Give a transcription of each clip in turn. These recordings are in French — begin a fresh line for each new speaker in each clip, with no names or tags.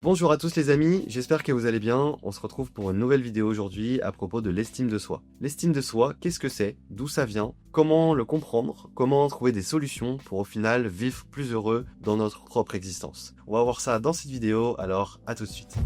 Bonjour à tous les amis, j'espère que vous allez bien. On se retrouve pour une nouvelle vidéo aujourd'hui à propos de l'estime de soi. L'estime de soi, qu'est-ce que c'est? D'où ça vient? Comment le comprendre? Comment trouver des solutions pour au final vivre plus heureux dans notre propre existence? On va voir ça dans cette vidéo, alors à tout de suite.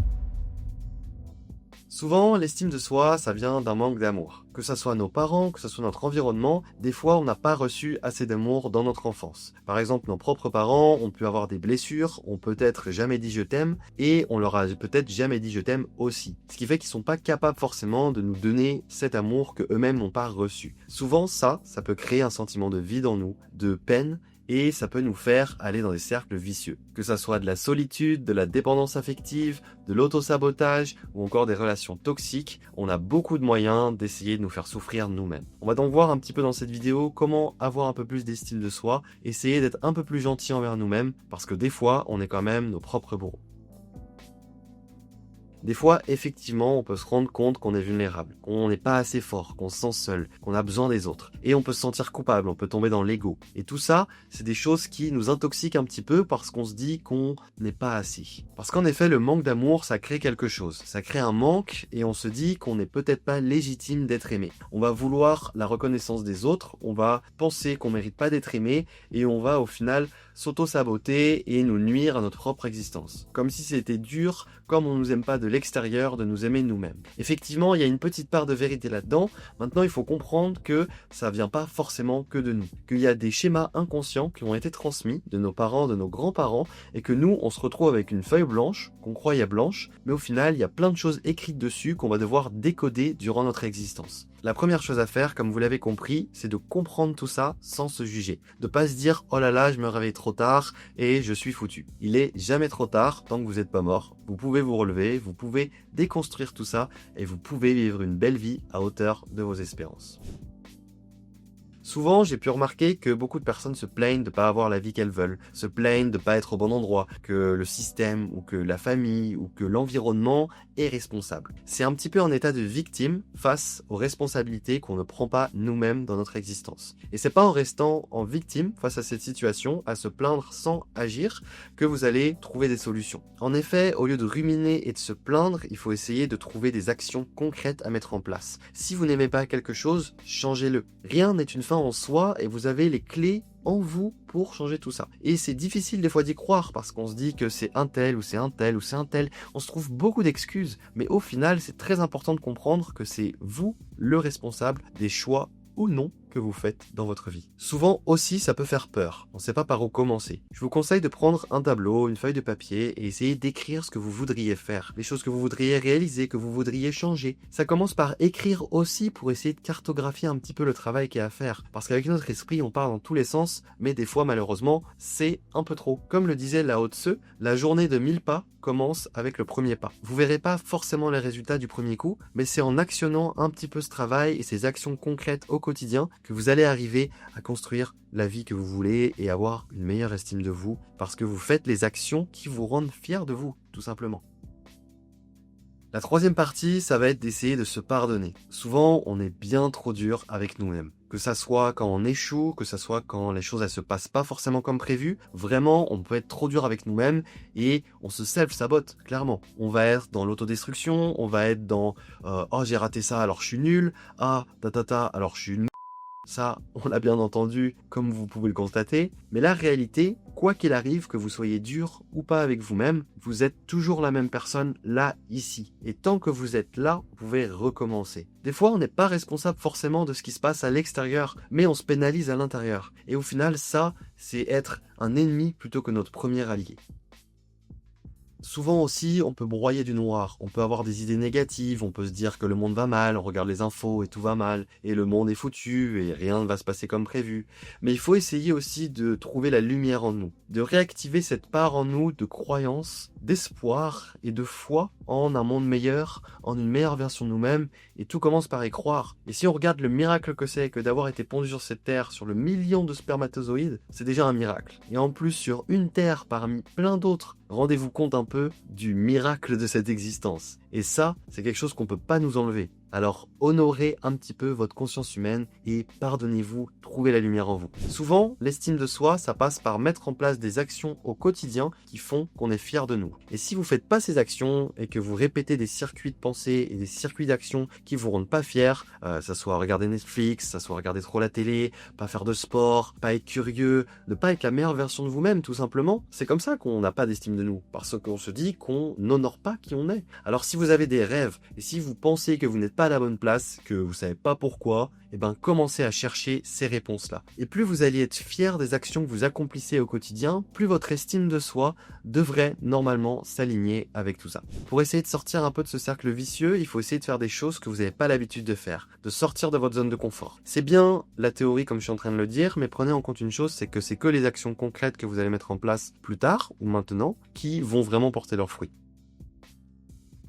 Souvent, l'estime de soi, ça vient d'un manque d'amour. Que ça soit nos parents, que ce soit notre environnement, des fois on n'a pas reçu assez d'amour dans notre enfance. Par exemple, nos propres parents ont pu avoir des blessures, ont peut-être jamais dit je t'aime, et on leur a peut-être jamais dit je t'aime aussi. Ce qui fait qu'ils sont pas capables forcément de nous donner cet amour que eux-mêmes n'ont pas reçu. Souvent ça peut créer un sentiment de vide en nous, de peine, et ça peut nous faire aller dans des cercles vicieux. Que ça soit de la solitude, de la dépendance affective, de l'auto-sabotage ou encore des relations toxiques, on a beaucoup de moyens d'essayer de nous faire souffrir nous-mêmes. On va donc voir un petit peu dans cette vidéo comment avoir un peu plus d'estime de soi, essayer d'être un peu plus gentil envers nous-mêmes, parce que des fois, on est quand même nos propres bourreaux. Des fois, effectivement, on peut se rendre compte qu'on est vulnérable, qu'on n'est pas assez fort, qu'on se sent seul, qu'on a besoin des autres. Et on peut se sentir coupable, on peut tomber dans l'ego. Et tout ça, c'est des choses qui nous intoxiquent un petit peu parce qu'on se dit qu'on n'est pas assez. Parce qu'en effet, le manque d'amour, ça crée quelque chose. Ça crée un manque et on se dit qu'on n'est peut-être pas légitime d'être aimé. On va vouloir la reconnaissance des autres, on va penser qu'on mérite pas d'être aimé et on va au final s'auto-saboter et nous nuire à notre propre existence. Comme si c'était dur, comme on nous aime pas de l'extérieur, de nous aimer nous-mêmes. Effectivement, il y a une petite part de vérité là-dedans. Maintenant, il faut comprendre que ça vient pas forcément que de nous. Qu'il y a des schémas inconscients qui ont été transmis de nos parents, de nos grands-parents, et que nous, on se retrouve avec une feuille blanche, qu'on croyait blanche, mais au final, il y a plein de choses écrites dessus qu'on va devoir décoder durant notre existence. La première chose à faire, comme vous l'avez compris, c'est de comprendre tout ça sans se juger. De pas se dire « Oh là là, je me réveille trop tard et je suis foutu ». Il est jamais trop tard tant que vous n'êtes pas mort. Vous pouvez vous relever, vous pouvez déconstruire tout ça et vous pouvez vivre une belle vie à hauteur de vos espérances. Souvent, j'ai pu remarquer que beaucoup de personnes se plaignent de pas avoir la vie qu'elles veulent, se plaignent de pas être au bon endroit, que le système ou que la famille ou que l'environnement est responsable. C'est un petit peu un état de victime face aux responsabilités qu'on ne prend pas nous-mêmes dans notre existence. Et c'est pas en restant en victime face à cette situation, à se plaindre sans agir, que vous allez trouver des solutions. En effet, au lieu de ruminer et de se plaindre, il faut essayer de trouver des actions concrètes à mettre en place. Si vous n'aimez pas quelque chose, changez-le. Rien n'est une fin en soi et vous avez les clés en vous pour changer tout ça. Et c'est difficile des fois d'y croire parce qu'on se dit que c'est un tel ou c'est un tel ou c'est un tel. On se trouve beaucoup d'excuses, mais au final, c'est très important de comprendre que c'est vous le responsable des choix ou non que vous faites dans votre vie. Souvent aussi, ça peut faire peur. On ne sait pas par où commencer. Je vous conseille de prendre un tableau, une feuille de papier et essayer d'écrire ce que vous voudriez faire, les choses que vous voudriez réaliser, que vous voudriez changer. Ça commence par écrire aussi pour essayer de cartographier un petit peu le travail qu'il y a à faire. Parce qu'avec notre esprit, on part dans tous les sens, mais des fois, malheureusement, c'est un peu trop. Comme le disait Lao Tse, la journée de 1000 pas commence avec le premier pas. Vous verrez pas forcément les résultats du premier coup, mais c'est en actionnant un petit peu ce travail et ces actions concrètes au quotidien que vous allez arriver à construire la vie que vous voulez et avoir une meilleure estime de vous parce que vous faites les actions qui vous rendent fiers de vous, tout simplement. La troisième partie, ça va être d'essayer de se pardonner. Souvent, on est bien trop dur avec nous-mêmes. Que ça soit quand on échoue, que ça soit quand les choses elles se passent pas forcément comme prévu, vraiment, on peut être trop dur avec nous-mêmes et on se self-sabote, clairement. On va être dans l'autodestruction, on va être dans oh j'ai raté ça alors je suis nul, ah alors je suis une. Ça, on l'a bien entendu, comme vous pouvez le constater. Mais la réalité, quoi qu'il arrive, que vous soyez dur ou pas avec vous-même, vous êtes toujours la même personne là, ici. Et tant que vous êtes là, vous pouvez recommencer. Des fois, on n'est pas responsable forcément de ce qui se passe à l'extérieur, mais on se pénalise à l'intérieur. Et au final, ça, c'est être un ennemi plutôt que notre premier allié. Souvent aussi, on peut broyer du noir, on peut avoir des idées négatives, on peut se dire que le monde va mal, on regarde les infos et tout va mal, et le monde est foutu, et rien ne va se passer comme prévu. Mais il faut essayer aussi de trouver la lumière en nous, de réactiver cette part en nous de croyance, d'espoir et de foi en un monde meilleur, en une meilleure version de nous-mêmes, et tout commence par y croire. Et si on regarde le miracle que c'est que d'avoir été pondu sur cette terre, sur le million de spermatozoïdes, c'est déjà un miracle. Et en plus, sur une terre parmi plein d'autres, rendez-vous compte un peu du miracle de cette existence. Et ça, c'est quelque chose qu'on peut pas nous enlever. Alors honorez un petit peu votre conscience humaine et pardonnez-vous, trouvez la lumière en vous. Souvent, l'estime de soi, ça passe par mettre en place des actions au quotidien qui font qu'on est fier de nous. Et si vous faites pas ces actions et que vous répétez des circuits de pensée et des circuits d'action qui vous rendent pas fiers, ça soit regarder Netflix, ça soit regarder trop la télé, pas faire de sport, pas être curieux, ne pas être la meilleure version de vous-même tout simplement, c'est comme ça qu'on n'a pas d'estime de nous, parce qu'on se dit qu'on n'honore pas qui on est. Alors si vous avez des rêves et si vous pensez que vous n'êtes pas à la bonne place, que vous savez pas pourquoi, eh ben commencez à chercher ces réponses-là. Et plus vous allez être fier des actions que vous accomplissez au quotidien, plus votre estime de soi devrait normalement s'aligner avec tout ça. Pour essayer de sortir un peu de ce cercle vicieux, il faut essayer de faire des choses que vous n'avez pas l'habitude de faire, de sortir de votre zone de confort. C'est bien la théorie comme je suis en train de le dire, mais prenez en compte une chose, c'est que les actions concrètes que vous allez mettre en place plus tard ou maintenant qui vont vraiment porter leurs fruits.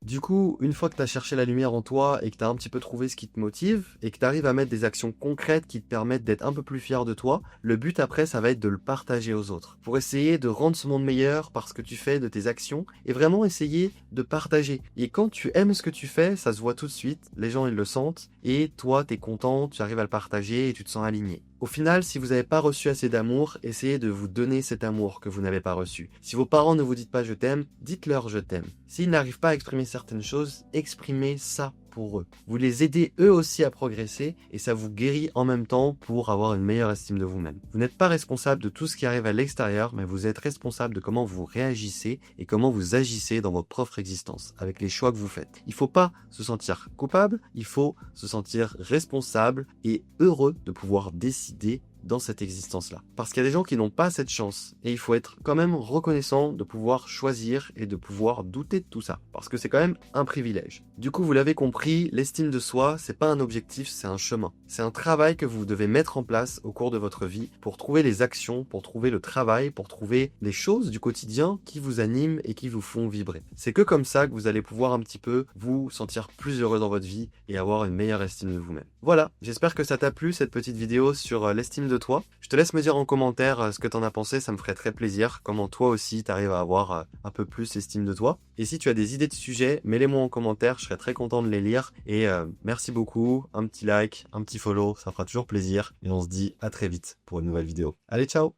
Du coup, une fois que tu as cherché la lumière en toi et que tu as un petit peu trouvé ce qui te motive et que tu arrives à mettre des actions concrètes qui te permettent d'être un peu plus fier de toi, le but après, ça va être de le partager aux autres. Pour essayer de rendre ce monde meilleur par ce que tu fais de tes actions et vraiment essayer de partager. Et quand tu aimes ce que tu fais, ça se voit tout de suite, les gens ils le sentent et toi tu es content, tu arrives à le partager et tu te sens aligné. Au final, si vous n'avez pas reçu assez d'amour, essayez de vous donner cet amour que vous n'avez pas reçu. Si vos parents ne vous disent pas je t'aime, dites-leur je t'aime. S'ils n'arrivent pas à exprimer certaines choses, exprimez ça pour eux. Vous les aidez eux aussi à progresser et ça vous guérit en même temps pour avoir une meilleure estime de vous-même. Vous n'êtes pas responsable de tout ce qui arrive à l'extérieur, mais vous êtes responsable de comment vous réagissez et comment vous agissez dans votre propre existence, avec les choix que vous faites. Il ne faut pas se sentir coupable, il faut se sentir responsable et heureux de pouvoir décider dans cette existence-là. Parce qu'il y a des gens qui n'ont pas cette chance et il faut être quand même reconnaissant de pouvoir choisir et de pouvoir douter de tout ça. Parce que c'est quand même un privilège. Du coup, vous l'avez compris, l'estime de soi, c'est pas un objectif, c'est un chemin. C'est un travail que vous devez mettre en place au cours de votre vie pour trouver les actions, pour trouver le travail, pour trouver les choses du quotidien qui vous animent et qui vous font vibrer. C'est que comme ça que vous allez pouvoir un petit peu vous sentir plus heureux dans votre vie et avoir une meilleure estime de vous-même. Voilà, j'espère que ça t'a plu cette petite vidéo sur l'estime de toi. Je te laisse me dire en commentaire ce que t'en as pensé, ça me ferait très plaisir. Comment toi aussi t'arrives à avoir un peu plus estime de toi. Et si tu as des idées de sujets, mets-les-moi en commentaire, je serais très content de les lire. Et merci beaucoup, un petit like, un petit follow, ça fera toujours plaisir. Et on se dit à très vite pour une nouvelle vidéo. Allez, ciao!